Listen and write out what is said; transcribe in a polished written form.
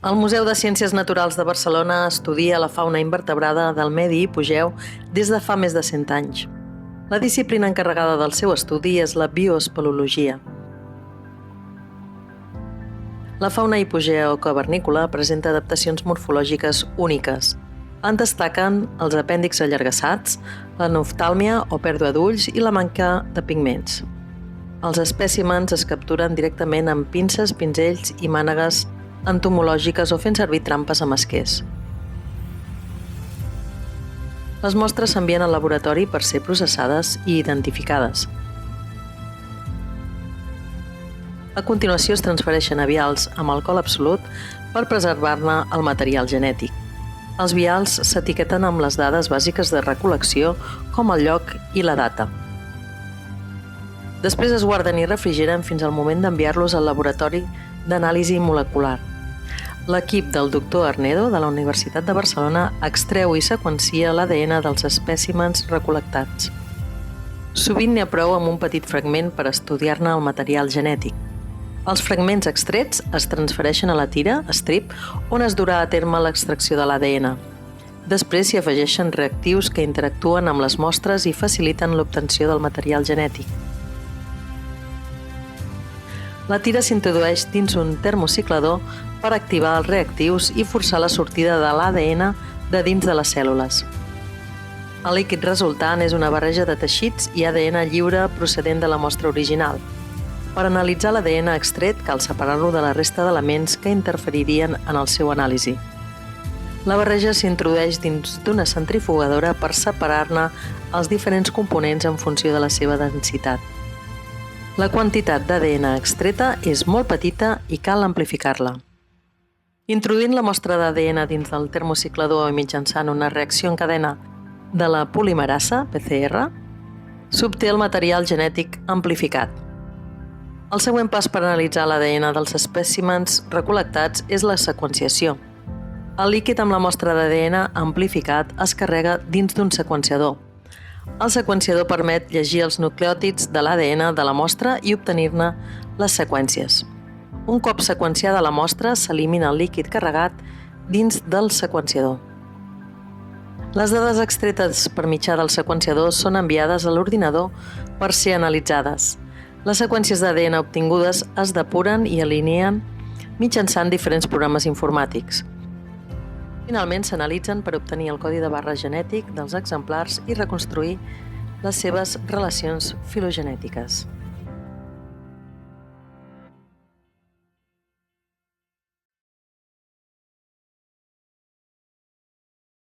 El Museu de Ciències Naturals de Barcelona estudia la fauna invertebrada del medi hipogeu des de fa més de 100 anys. La disciplina encarregada del seu estudi és la bioespeleologia. La fauna hipogeo-cavernícola presenta adaptacions morfològiques úniques. En destaquen els apèndixs allargassats, la noftàlmia o pèrdua d'ulls i la manca de pigments. Els espècimens es capturen directament amb pinces, pinzells i mànegues entomològiques o fent servir trampes amb esquers. Les mostres s'envien al laboratori per ser processades i identificades. A continuació es transfereixen a vials amb alcohol absolut per preservar-ne el material genètic. Els vials s'etiqueten amb les dades bàsiques de recol·lecció, com el lloc i la data. Després es guarden i refrigeren fins al moment d'enviar-los al laboratori d'anàlisi molecular. L'equip del doctor Arnedo de la Universitat de Barcelona extreu i seqüencia l'ADN dels espècimens recol·lectats. Sovint n'hi ha prou amb un petit fragment per estudiar-ne el material genètic. Els fragments extrets es transfereixen a la tira, strip, on es durà a terme l'extracció de l'ADN. Després s'hi afegeixen reactius que interactuen amb les mostres i faciliten l'obtenció del material genètic. La tira s'introdueix dins un termociclador per activar els reactius i forçar la sortida de l'ADN de dins de les cèl·lules. El líquid resultant és una barreja de teixits i ADN lliure procedent de la mostra original. Per analitzar l'ADN extret cal separar-lo de la resta d'elements que interferirien en el seu anàlisi. La barreja s'introdueix dins d'una centrifugadora per separar-ne els diferents components en funció de la seva densitat. La quantitat d'ADN extreta és molt petita i cal amplificar-la. Introduint la mostra d'ADN dins del termociclador i mitjançant una reacció en cadena de la polimerasa, PCR, s'obté el material genètic amplificat. El següent pas per analitzar l'ADN dels espècimens recol·lectats és la seqüenciació. El líquid amb la mostra d'ADN amplificat es carrega dins d'un seqüenciador. El seqüenciador permet llegir els nucleòtids de l'ADN de la mostra i obtenir-ne les seqüències. Un cop seqüenciada la mostra, s'elimina el líquid carregat dins del seqüenciador. Les dades extretes per mitjà del seqüenciador són enviades a l'ordinador per ser analitzades. Les seqüències d'ADN obtingudes es depuren i alineen mitjançant diferents programes informàtics. Finalment, s'analitzen per obtenir el codi de barra genètic dels exemplars i reconstruir les seves relacions filogenètiques.